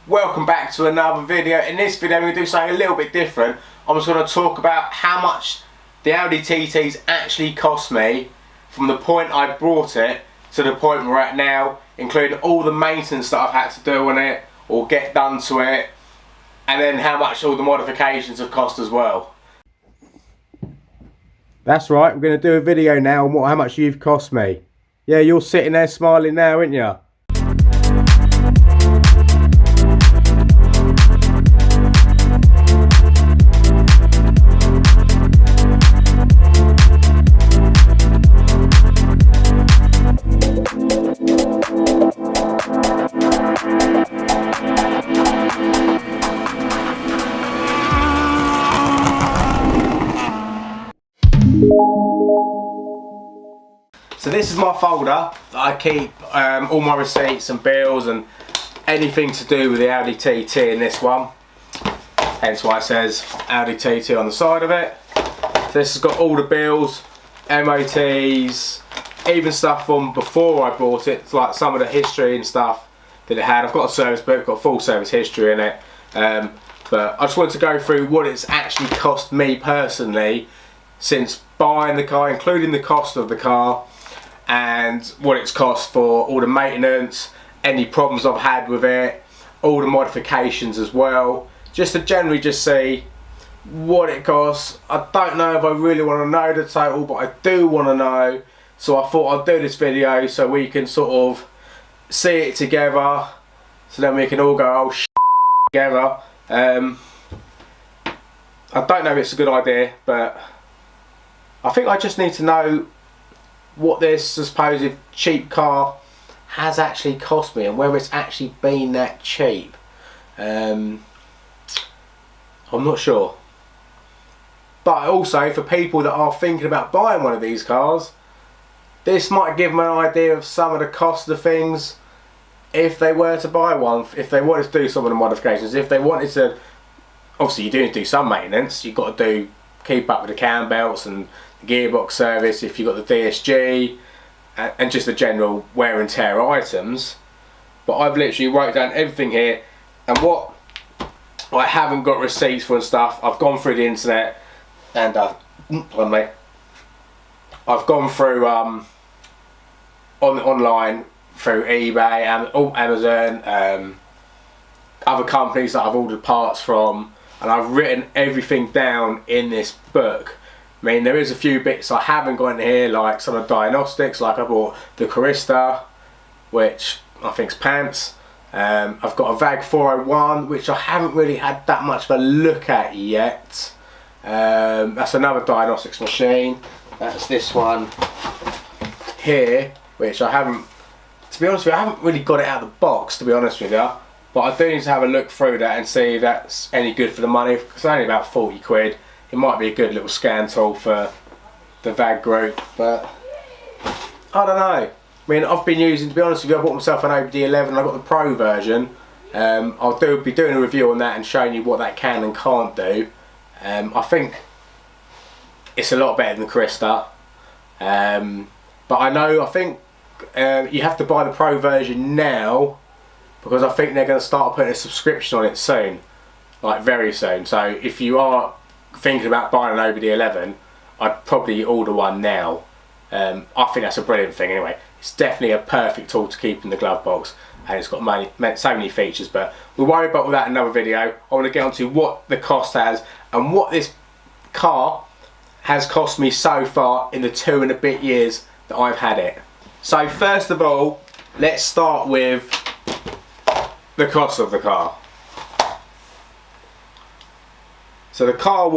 Welcome back to another video. In this video I'm going to do something a little bit different. I'm just going to talk about how much the Audi TTs actually cost me from the point I bought it to the point we're at now, including all the maintenance that I've had to do on it or get done to it, and then how much all the modifications have cost as well. That's right, we're going to do a video now on how much you've cost me. Yeah, you're sitting there smiling now, aren't you? So this is my folder that I keep all my receipts and bills and anything to do with the Audi TT in this one. Hence why it says Audi TT on the side of it. So this has got all the bills, MOTs, even stuff from before I bought it, like some of the history and stuff that it had. I've got a service book, got full service history in it. But I just wanted to go through what it's actually cost me personally since buying the car, including the cost of the car, and what it's cost for all the maintenance, any problems I've had with it, all the modifications as well, just to generally just see what it costs. I don't know if I really want to know the total, but I do want to know, so I thought I'd do this video so we can sort of see it together, so then we can all go, oh shit, together. I don't know if it's a good idea, but I think I just need to know what this supposed cheap car has actually cost me and whether it's actually been that cheap. I'm not sure. But also, for people that are thinking about buying one of these cars, this might give them an idea of some of the cost of things if they were to buy one, if they wanted to do some of the modifications, if they wanted to. Obviously you do need to do some maintenance, you've got to keep up with the cam belts and the gearbox service if you've got the DSG and just the general wear and tear items. But I've literally wrote down everything here, and what I haven't got receipts for and stuff, I've gone through the internet and I've gone through online through eBay and Amazon, other companies that I've ordered parts from, and I've written everything down in this book. I mean, there is a few bits I haven't got in here, like some of the diagnostics, like I bought the Carista, which I think's pants. I've got a VAG 401, which I haven't really had that much of a look at yet. That's another diagnostics machine. That's this one here, which I haven't, to be honest with you, I haven't really got it out of the box, to be honest with you. But I do need to have a look through that and see if that's any good for the money. It's only about 40 quid. It might be a good little scan tool for the VAG group, but I don't know. I mean, I've been using, to be honest with you, I bought myself an Audi 11. I got the Pro version. I'll be doing a review on that and showing you what that can and can't do. I think it's a lot better than the Carista. But I think you have to buy the Pro version now, because I think they're going to start putting a subscription on it soon, like very soon. So if you are thinking about buying an Audi 11, I'd probably order one now. I think that's a brilliant thing anyway. It's definitely a perfect tool to keep in the glove box, and it's got so many features, but we'll worry about all that in another video. I want to get onto what the cost has and what this car has cost me so far in the 2 and a bit years that I've had it. So first of all, let's start with the cost of the car. So the car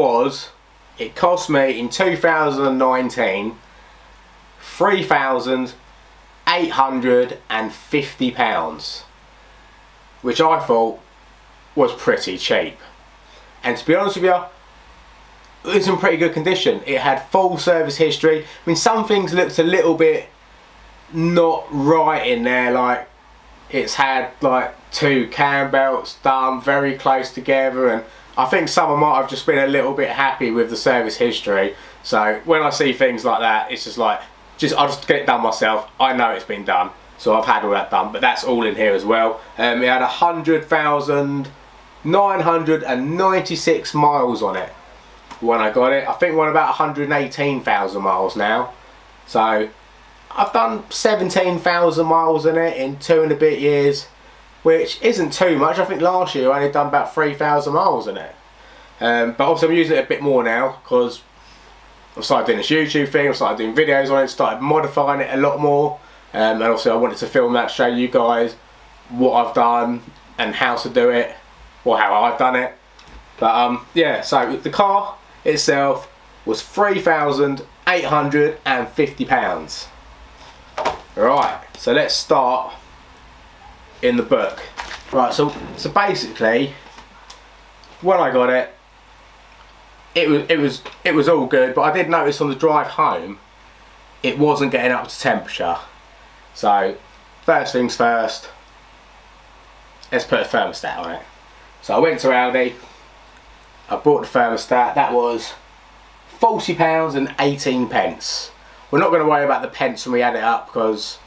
it cost me in 2019 £3,850, which I thought was pretty cheap. And to be honest with you, it was in pretty good condition. It had full service history. I mean, some things looked a little bit not right in there, like it's had like 2 cam belts done very close together, and I think someone might have just been a little bit happy with the service history. So when I see things like that, it's just like, I'll just get it done myself. I know it's been done. so I've had all that done, but that's all in here as well. It had 100,996 miles on it when I got it. I think we're on about 118,000 miles now. So I've done 17,000 miles in it in 2 and a bit years, which isn't too much. I think last year I only done about 3,000 miles in it. But obviously I'm using it a bit more now because I've started doing this YouTube thing, I've started doing videos on it, started modifying it a lot more. And obviously I wanted to film that to show you guys what I've done and how to do it, or how I've done it. But yeah, so the car itself was £3,850. Right, so let's start in the book. Right, so basically when I got it, it was all good, but I did notice on the drive home it wasn't getting up to temperature. So first things first, let's put a thermostat on it. So I went to Audi, I bought the thermostat. That was £40 and 18 pence. We're not going to worry about the pence when we add it up because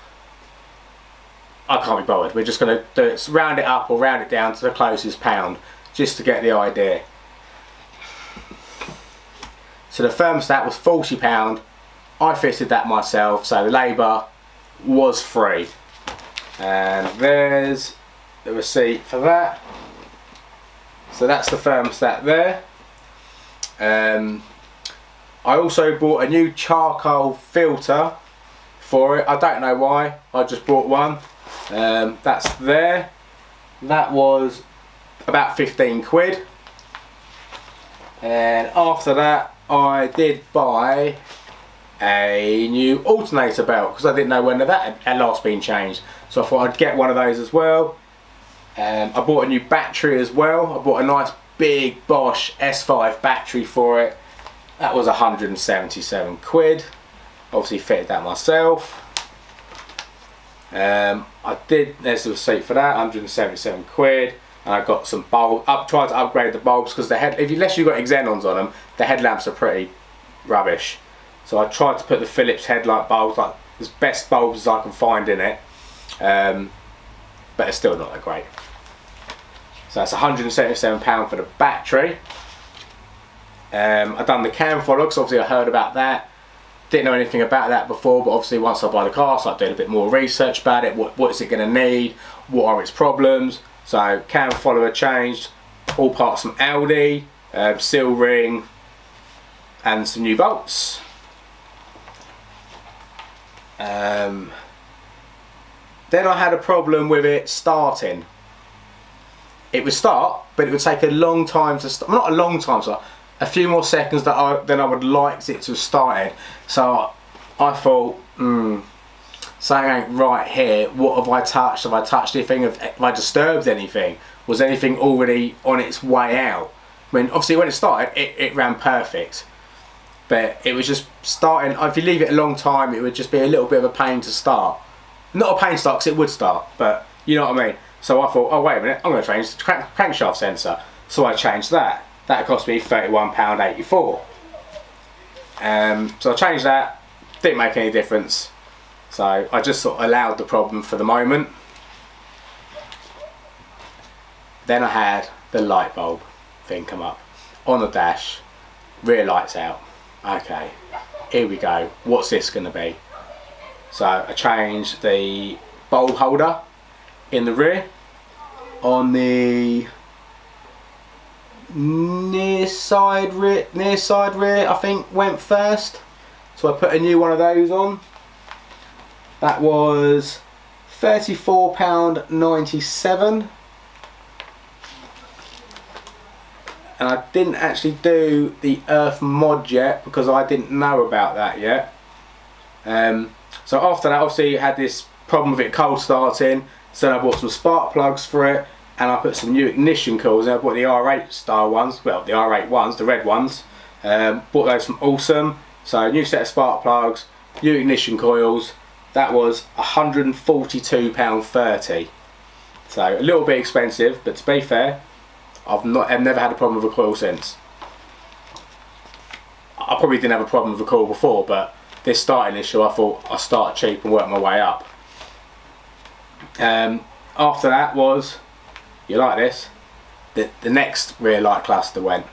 I can't be bothered. We're just going to do it, round it up or round it down to the closest pound, just to get the idea. So the thermostat was £40. I fitted that myself, so the labour was free. And there's the receipt for that. So that's the thermostat there. I also bought a new charcoal filter for it. I don't know why, I just bought one. That's there. That was about 15 quid. And after that I did buy a new alternator belt because I didn't know when that had last been changed, so I thought I'd get one of those as well. I bought a new battery as well. I bought a nice big Bosch S5 battery for it. That was 177 quid. Obviously fitted that myself. There's the receipt for that, 177 quid. And I got some bulbs. Tried to upgrade the bulbs because unless you've got xenons on them, the headlamps are pretty rubbish. So I tried to put the Philips headlight bulbs, like as best bulbs as I can find in it, but it's still not that great. So that's £177 for the battery. I've done the cam follower because obviously I heard about that. Didn't know anything about that before, but obviously once I buy the car, I start doing a bit more research about it. What is it going to need? What are its problems? So cam follower changed, all parts from Audi, seal ring, and some new bolts. Then I had a problem with it starting. It would start, but it would take a long time to start. Not a long time, so a few more seconds than I would like it to have started. So I thought, something ain't right here. What have I touched? Have I touched anything? Have I disturbed anything? Was anything already on its way out? I mean, obviously when it started, it ran perfect. But it was just starting. If you leave it a long time, it would just be a little bit of a pain to start. Not a pain to start because it would start, but you know what I mean. So I thought, oh wait a minute, I'm going to change the crankshaft sensor. So I changed that. That cost me £31.84. So I changed that. Didn't make any difference. So I just sort of allowed the problem for the moment. Then I had the light bulb thing come up on the dash. Rear lights out. Okay, here we go. What's this going to be? So I changed the bulb holder in the rear. On the near side rear I think went first. So I put a new one of those on. That was £34.97. And I didn't actually do the earth mod yet because I didn't know about that yet. So after that, obviously had this problem with it cold starting, so I bought some spark plugs for it and I put some new ignition coils. I bought the R8 style ones, well the R8 ones, the red ones. Bought those from Awesome. So new set of spark plugs, new ignition coils. That was £142.30. So a little bit expensive, but to be fair, I've never had a problem with a coil since. I probably didn't have a problem with a coil before, but this starting issue, I thought I'll start cheap and work my way up. After that was, you like this, the next rear light cluster went.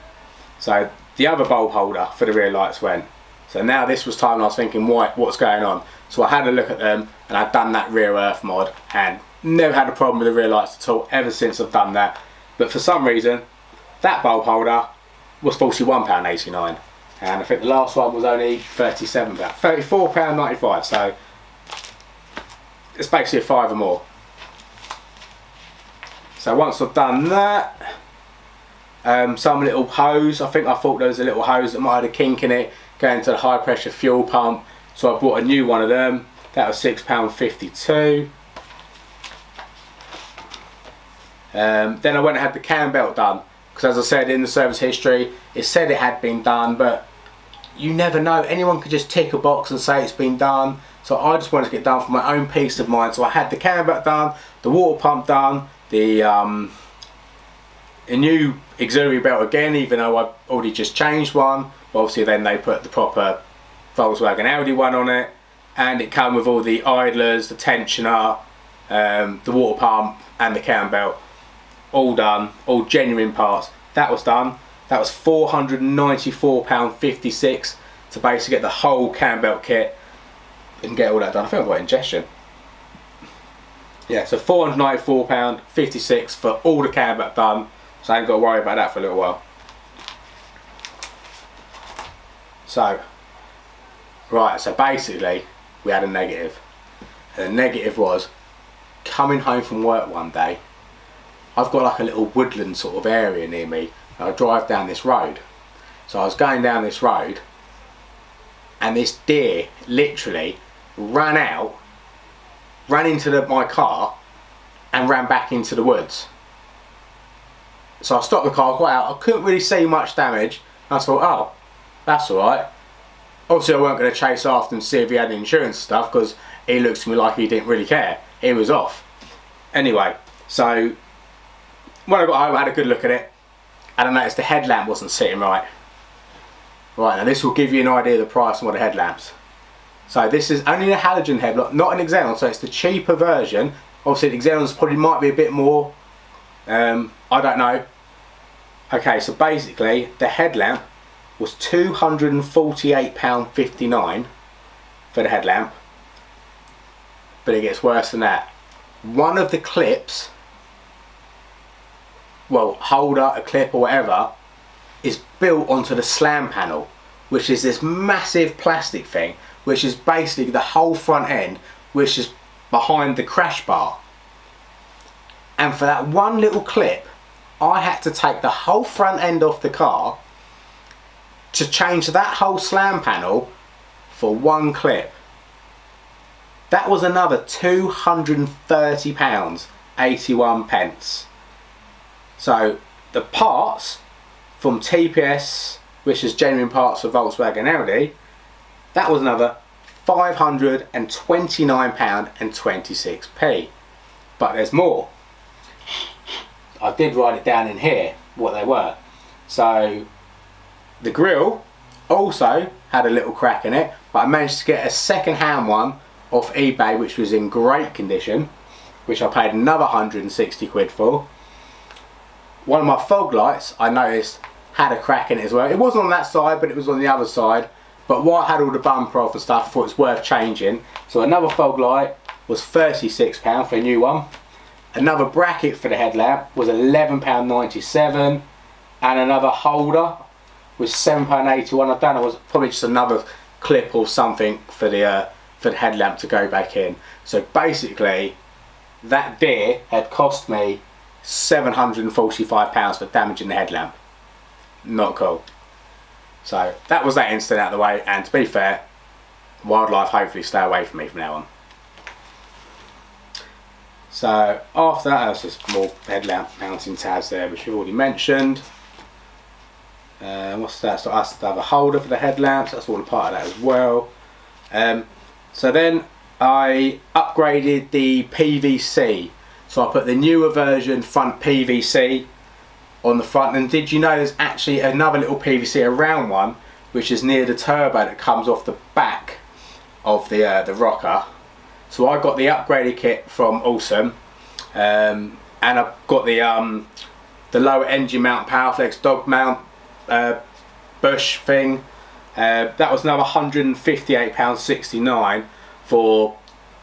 So the other bulb holder for the rear lights went. So now this was time I was thinking, what's going on? So I had a look at them, and I'd done that rear earth mod and never had a problem with the rear lights at all ever since I've done that. But for some reason that bulb holder was £41.89, and I think the last one was only £34.95, so it's basically a £5 or more. So once I've done that, some little hose, I thought there was a little hose that might have a kink in it going to the high pressure fuel pump, so I bought a new one of them. That was £6.52. Then I went and had the cam belt done, because as I said in the service history, it said it had been done, but you never know. Anyone could just tick a box and say it's been done. So I just wanted to get done for my own peace of mind. So I had the cam belt done, the water pump done, a new auxiliary belt again, even though I've already just changed one. But obviously then they put the proper Volkswagen Audi one on it, and it came with all the idlers, the tensioner, the water pump and the cam belt. All done, all genuine parts. That was done. That was £494.56 to basically get the whole cam belt kit and get all that done. I think I've got ingestion. Yeah, so £494.56 for all the cam belt done. So I ain't got to worry about that for a little while. So, right, so basically we had a negative. And the negative was, coming home from work one day, I've got like a little woodland sort of area near me, and I drive down this road. So I was going down this road, and this deer literally ran into my car and ran back into the woods. So I stopped the car, got out, I couldn't really see much damage. I thought, oh, that's alright. Obviously I weren't going to chase after him and see if he had insurance stuff, because he looks to me like he didn't really care. He was off. Anyway, so when I got home I had a good look at it, and I noticed the headlamp wasn't sitting right. Right, now this will give you an idea of the price of the headlamps. So this is only a halogen headlamp, not an xenon, so it's the cheaper version. Obviously the xenons probably might be a bit more, I don't know. Okay, so basically the headlamp was £248.59 for the headlamp, but it gets worse than that. One of the clips, well, holder, a clip or whatever, is built onto the slam panel, which is this massive plastic thing, which is basically the whole front end, which is behind the crash bar. And for that one little clip, I had to take the whole front end off the car to change that whole slam panel for one clip. That was another £230.81. So the parts from TPS, which is genuine parts for Volkswagen Audi, that was another £529.26. But there's more. I did write it down in here what they were. So the grille also had a little crack in it, but I managed to get a second-hand one off eBay, which was in great condition, which I paid another 160 quid for. One of my fog lights, I noticed, had a crack in it as well. It wasn't on that side, but it was on the other side. But while I had all the bumper off and stuff, I thought it was worth changing. So another fog light was £36 for a new one. Another bracket for the headlamp was £11.97, and another holder was £7.81. I don't know, it was probably just another clip or something for the headlamp to go back in. So basically, that deer had cost me £745 for damaging the headlamp. Not cool. So that was that incident out of the way, and to be fair, wildlife hopefully stay away from me from now on. So after that, there's just more headlamp mounting tabs there, which we've already mentioned. What's that? So I have to have a holder for the headlamps. That's all a part of that as well. So then I upgraded the PVC. So I put the newer version front PVC on the front. And did you know there's actually another little PVC around one, which is near the turbo that comes off the back of the rocker. So I got the upgraded kit from Awesome, and I've got the lower engine mount Powerflex dog mount bush thing. That was another £158.69 for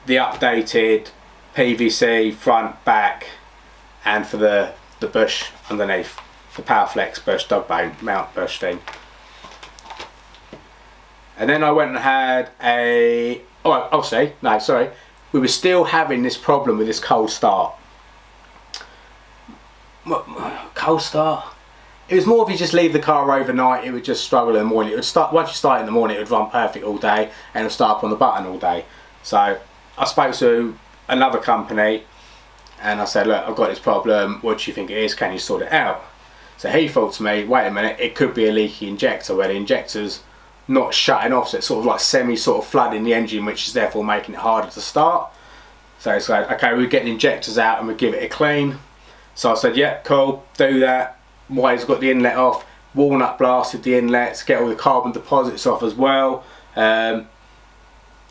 the updated PVC front, back, and for the bush underneath, the Powerflex bush dog mount bush thing. And then I went and had we were still having this problem with this cold start. Cold start? It was more if you just leave the car overnight, it would just struggle in the morning. It would start, once you start in the morning, it would run perfect all day and it would start up on the button all day. So I spoke to another company and I said, look, I've got this problem, what do you think it is, can you sort it out? So he thought to me, wait a minute, it could be a leaky injector where the injector's not shutting off, so it's sort of like flooding the engine, which is therefore making it harder to start. So it's like, okay, we're getting injectors out and we give it a clean. So I said, yeah, cool, do that. While he's got the inlet off, walnut blasted the inlets, get all the carbon deposits off as well. Done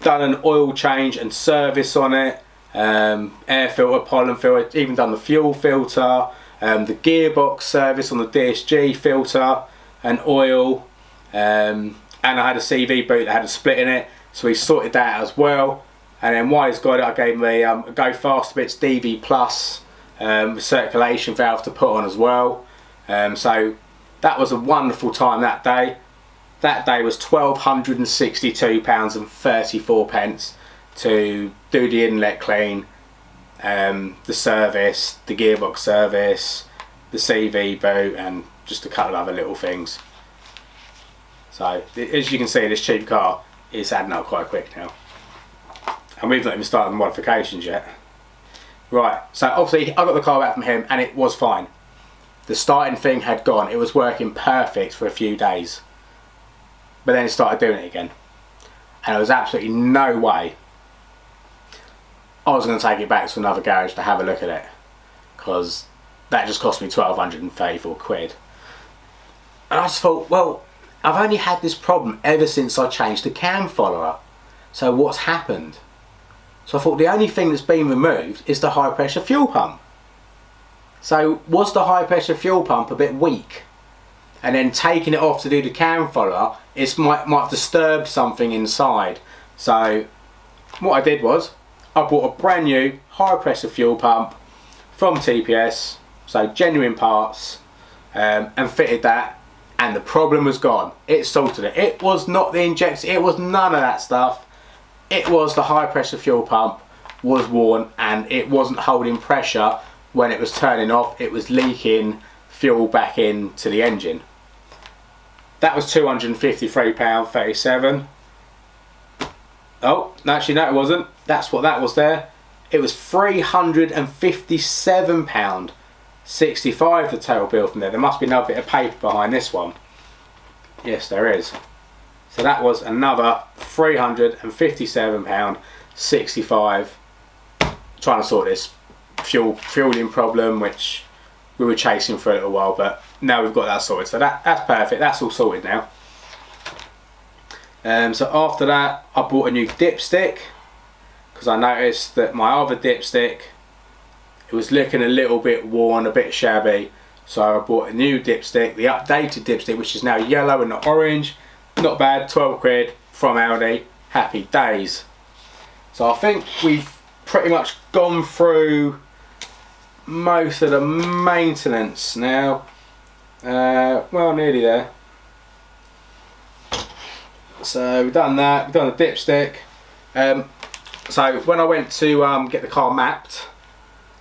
an oil change and service on it, air filter, pollen filter, even done the fuel filter, the gearbox service on the DSG filter, and oil, and I had a CV boot that had a split in it, so he sorted that out as well. And then while he's got it, I gave him a Go Faster Bits DV Plus circulation valve to put on as well. So that was a wonderful time that day. That day was £1,262.34 to do the inlet clean, the service, the gearbox service, the CV boot, and just a couple of other little things. So as you can see, this cheap car is adding up quite quick now, and we've not even started the modifications yet. Right, so obviously I got the car back from him and it was fine. The starting thing had gone, it was working perfect for a few days, but then it started doing it again, and there was absolutely no way I was going to take it back to another garage to have a look at it, because that just cost me £1,234. And I just thought, well, I've only had this problem ever since I changed the cam follower, so what's happened? So I thought the only thing that's been removed is the high pressure fuel pump. So was the high pressure fuel pump a bit weak? And then taking it off to do the cam follower, it might have disturbed something inside. So what I did was, I bought a brand new high pressure fuel pump from TPS, so genuine parts, and fitted that, and the problem was gone. It sorted it. It was not the injector, it was none of that stuff. It was the high pressure fuel pump was worn and it wasn't holding pressure when it was turning off. It was leaking fuel back into the engine. That was £253.37. Oh, actually no, it wasn't. That's what that was there. It was £357.65 the total bill from there. There must be another bit of paper behind this one. Yes, there is. So that was another £357.65 trying to sort this fueling problem, which we were chasing for a little while, but now we've got that sorted. So that's perfect. That's all sorted now. So after that, I bought a new dipstick because I noticed that my other dipstick, it was looking a little bit worn, a bit shabby. So I bought a new dipstick, the updated dipstick, which is now yellow and not orange. Not bad, 12 quid from Audi. Happy days. So I think we've pretty much gone through most of the maintenance now. Well, nearly there. So we've done that, we've done the dipstick. So when I went to get the car mapped,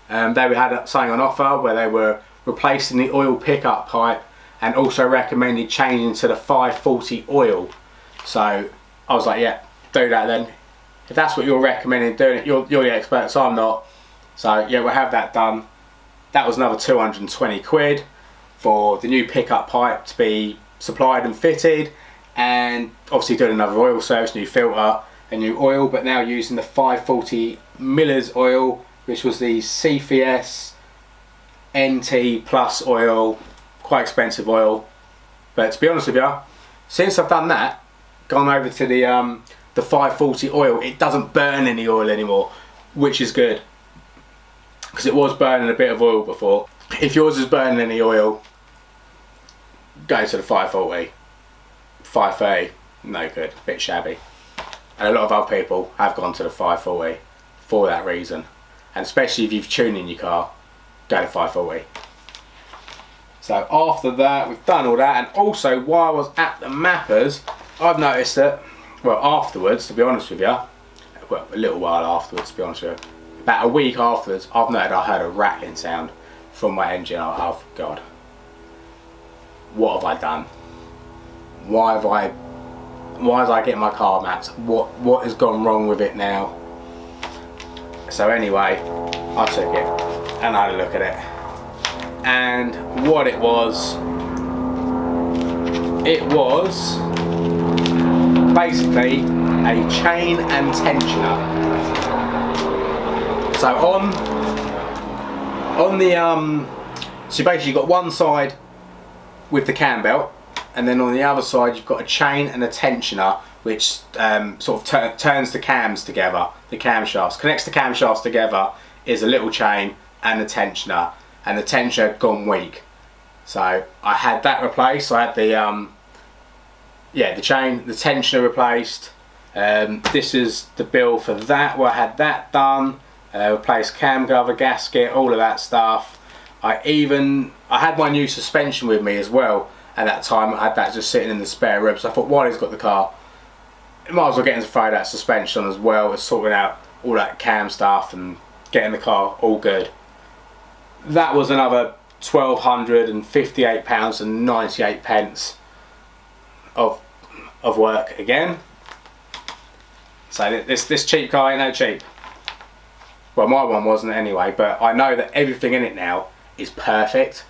they had something on offer where they were replacing the oil pickup pipe and also recommended changing to the 540 oil. So I was like, yeah, do that then. If that's what you're recommending doing it, you're the expert, so I'm not. So yeah, we'll have that done. That was another 220 quid for the new pickup pipe to be supplied and fitted, and obviously doing another oil service, new filter and new oil, but now using the 540 Miller's oil, which was the CFS NT plus oil. Quite expensive oil, but to be honest with you, since I've done that, gone over to the the 540 oil, it doesn't burn any oil anymore, which is good, because it was burning a bit of oil before. If yours is burning any oil, go to the 540. 530, no good, a bit shabby. And a lot of other people have gone to the 540 for that reason. And especially if you've tuned in your car, go to 540. So after that, we've done all that, and also while I was at the Mappers, I've noticed that, well, afterwards, to be honest with you, well, a little while afterwards, to be honest with you, about a week afterwards, I've noticed I heard a rattling sound from my engine. Oh God, what have I done? Why is I getting my car mapped? What has gone wrong with it now? So anyway, I took it and I had a look at it, and what it was basically a chain and tensioner. So on the so basically you've got one side with the cam belt, and then on the other side you've got a chain and a tensioner, which sort of turns the cams together, the camshafts. Connects the camshafts together is a little chain and a tensioner, and the tensioner had gone weak. So I had that replaced. I had the the chain, the tensioner replaced. This is the bill for that, where I had that done. Replaced cam cover, gasket, all of that stuff. I had my new suspension with me as well. At that time, I had that just sitting in the spare room. So I thought, while he's got the car, might as well get him to throw that suspension on as well as sorting out all that cam stuff and getting the car all good. That was another £1,258 and 98 pence of work again. So this cheap car ain't no cheap. Well, my one wasn't anyway, but I know that everything in it now is perfect.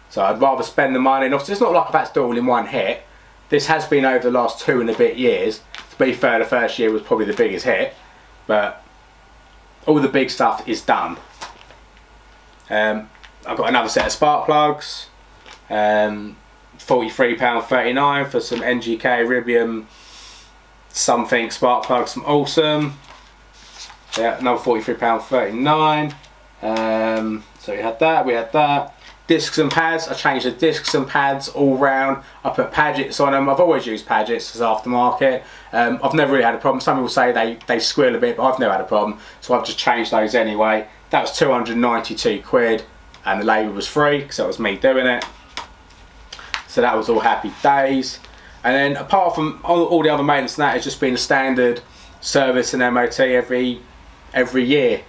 So I'd rather spend the money, and obviously it's not like I've had to do it all in one hit. This has been over the last 2 and a bit years. To be fair, the first year was probably the biggest hit, but all the big stuff is done. I've got another set of spark plugs, £43.39 for some NGK Ribium something spark plugs from Awesome. Yeah, another £43.39. So we had that. Discs and pads, I changed the discs and pads all round. I put Padgett's on them. I've always used Padgett's as aftermarket. I've never really had a problem. Some people say they squeal a bit, but I've never had a problem. So I've just changed those anyway. That was 292 quid, and the labour was free because that was me doing it. So that was all happy days. And then apart from all the other maintenance, and that has just been a standard service and MOT every year.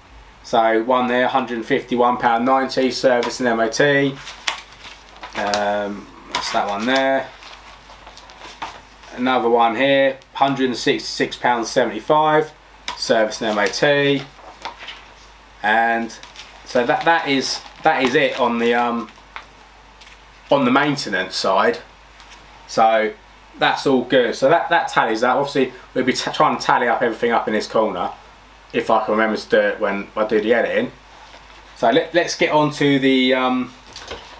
So one there, £151.90 service and MOT. That's that one there. Another one here, £166.75 service and MOT. And so that is it on the maintenance side. So that's all good. So that tallies that. Obviously we'll be trying to tally up everything up in this corner, if I can remember to do it when I do the editing. So let's get on to the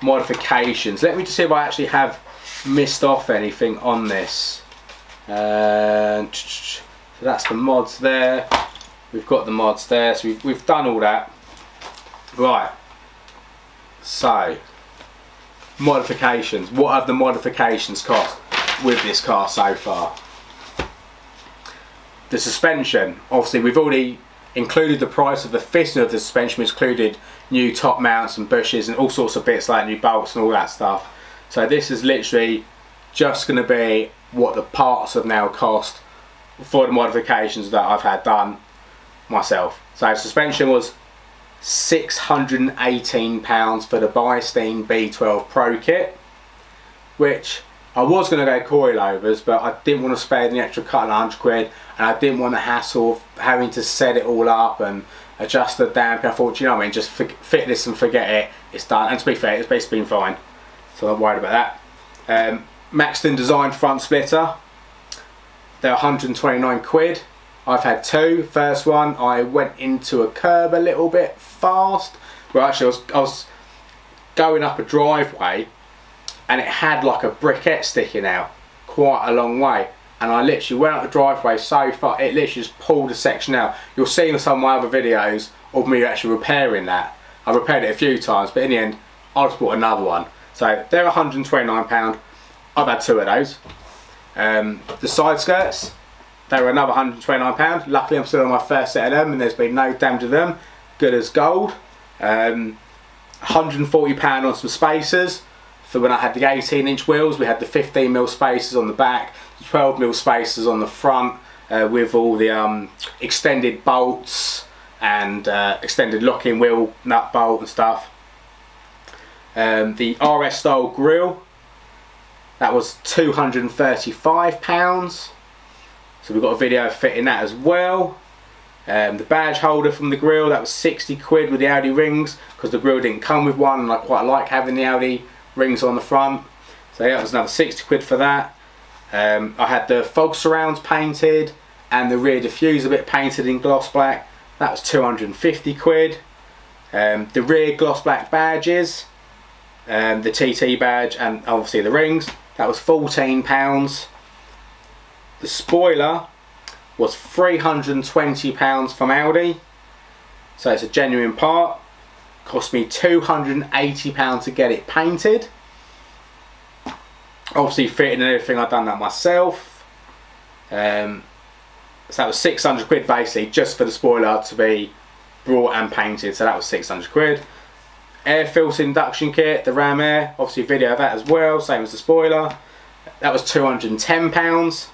modifications. Let me just see if I actually have missed off anything on this. So that's the mods there. We've got the mods there, so we've done all that. Right, so modifications. What have the modifications cost with this car so far? The suspension, obviously we've already included the price of the fitting of the suspension, which included new top mounts and bushes and all sorts of bits like new bolts and all that stuff. So this is literally just going to be what the parts have now cost for the modifications that I've had done myself. So suspension was £618 for the Bi-Steam B12 Pro kit, which I was going to go coilovers, but I didn't want to spend the extra couple of £100, and I didn't want the hassle of having to set it all up and adjust the damper. I thought, you know what I mean, just fit this and forget it, it's done. And to be fair, it's basically been fine, so I'm not worried about that. Maxton Design front splitter, they're 129 quid. I've had two. First one, I went into a curb a little bit fast. Well, actually I was going up a driveway, and it had like a briquette sticking out quite a long way, and I literally went up the driveway so far, it literally just pulled a section out. You'll see in some of my other videos of me actually repairing that. I repaired it a few times, but in the end, I just bought another one. So they're £129. I've had 2 of those. The side skirts, they were another £129. Luckily, I'm still on my first set of them, and there's been no damage to them. Good as gold. £140 on some spacers. For when I had the 18-inch wheels, we had the 15mm spacers on the back, the 12mm spacers on the front, with all the extended bolts and extended locking wheel nut bolt and stuff. The RS style grille, that was £235. So we've got a video fitting that as well. The badge holder from the grille, that was 60 quid with the Audi rings, because the grille didn't come with one, and I quite like having the Audi rings on the front. So yeah, that was another 60 quid for that. I had the fog surrounds painted and the rear diffuser bit painted in gloss black. That was 250 quid. The rear gloss black badges, the TT badge and obviously the rings, that was £14. The spoiler was £320 from Audi. So it's a genuine part. Cost me £280 to get it painted. Obviously fitting and everything, I've done that myself. So that was 600 quid basically just for the spoiler to be brought and painted. So that was 600 quid. Air filter induction kit, the ram air, obviously video of that as well, same as the spoiler. That was £210.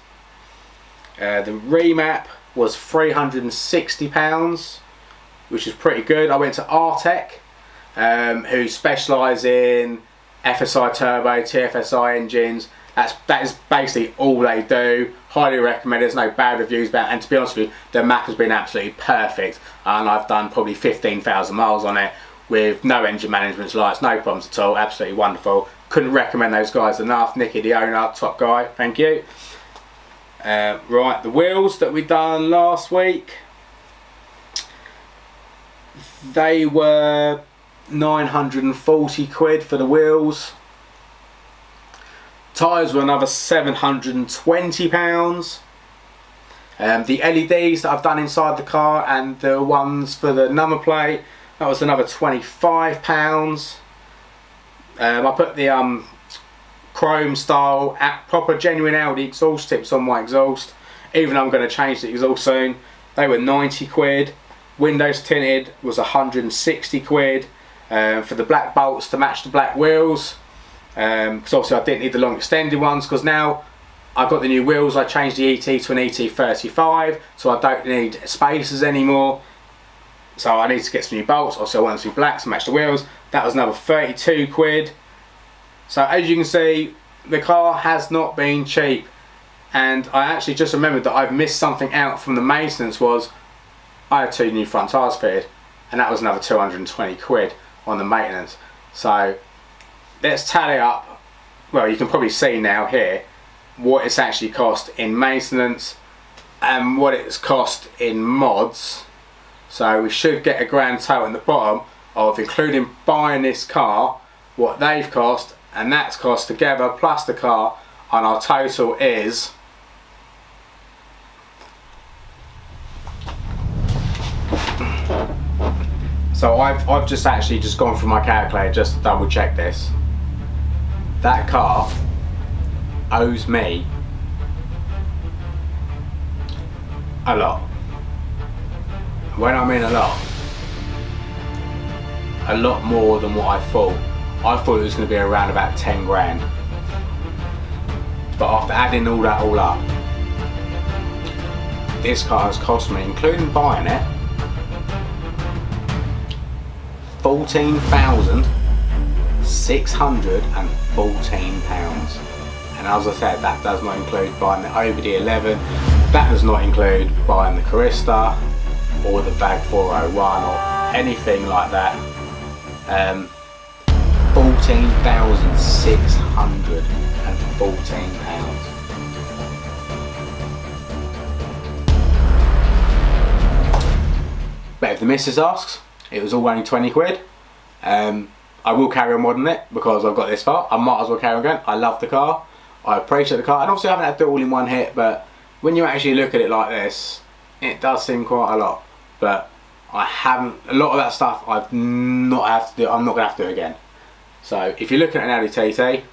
The remap was £360, which is pretty good. I went to Artec, who specialise in FSI turbo, TFSI engines. That is basically all they do. Highly recommend. There's no bad reviews about it, and to be honest with you, the map has been absolutely perfect, and I've done probably 15,000 miles on it with no engine management lights, no problems at all. Absolutely wonderful. Couldn't recommend those guys enough. Nicky, the owner, top guy. Thank you. Right, the wheels that we done last week, they were 940 quid for the wheels. Tyres were another £720. The LEDs that I've done inside the car and the ones for the number plate, that was another £25. I put the chrome style proper genuine Audi exhaust tips on my exhaust, even though I'm going to change the exhaust soon. They were 90 quid. Windows tinted was 160 quid. For the black bolts to match the black wheels, because obviously I didn't need the long extended ones, because now I've got the new wheels. I changed the ET to an ET35, so I don't need spacers anymore, so I need to get some new bolts. Also I want them to be black to match the wheels. That was another 32 quid. So as you can see, the car has not been cheap, and I actually just remembered that I've missed something out from the maintenance. Was I had 2 new front tyres fitted, and that was another 220 quid on the maintenance. So let's tally up. Well, you can probably see now here what it's actually cost in maintenance and what it's cost in mods. So we should get a grand total in the bottom of, including buying this car, what they've cost, and that's cost together plus the car, and our total is so I've just actually just gone through my calculator just to double check this. That car owes me a lot. When I mean a lot more than what I thought. I thought it was going to be around about 10 grand. But after adding all that all up, this car has cost me, including buying it, £14,614. And as I said, that does not include buying the Audi 11, that does not include buying the Carista or the VAG 401 or anything like that. £14,614. But if the missus asks, it was all only 20 quid. I will carry on modding it because I've got this far. I might as well carry on going. I love the car. I appreciate the car, and obviously I haven't had to do it all in one hit, but when you actually look at it like this, it does seem quite a lot. But I haven't, a lot of that stuff I'm not going to have to do again. So if you're looking at an Audi TT,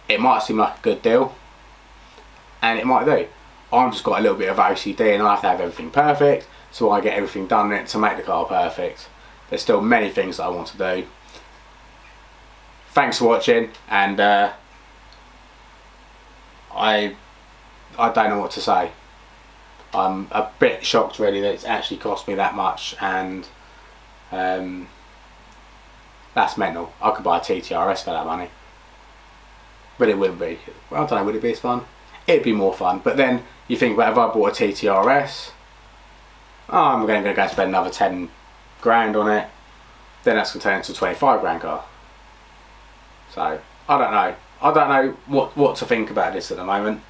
it might seem like a good deal, and it might do. I've just got a little bit of OCD and I have to have everything perfect, so I get everything done in it to make the car perfect. There's still many things that I want to do. Thanks for watching, and I don't know what to say. I'm a bit shocked really that it's actually cost me that much, and that's mental. I could buy a TTRS for that money, but it wouldn't be. Well, I don't know, would it be as fun? It'd be more fun, but then you think about if I bought a TTRS, I'm going to go spend another 10 grand on it, then that's going to turn into a 25 grand car. So I don't know. I don't know what to think about this at the moment.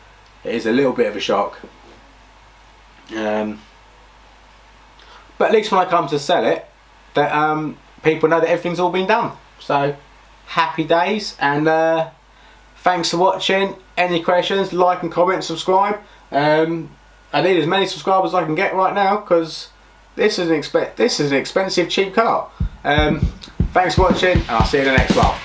It is a little bit of a shock. But at least when I come to sell it, that people know that everything's all been done. So happy days, and thanks for watching. Any questions, like and comment, subscribe. I need as many subscribers as I can get right now, because this is an expensive cheap car. Thanks for watching, and I'll see you in the next one.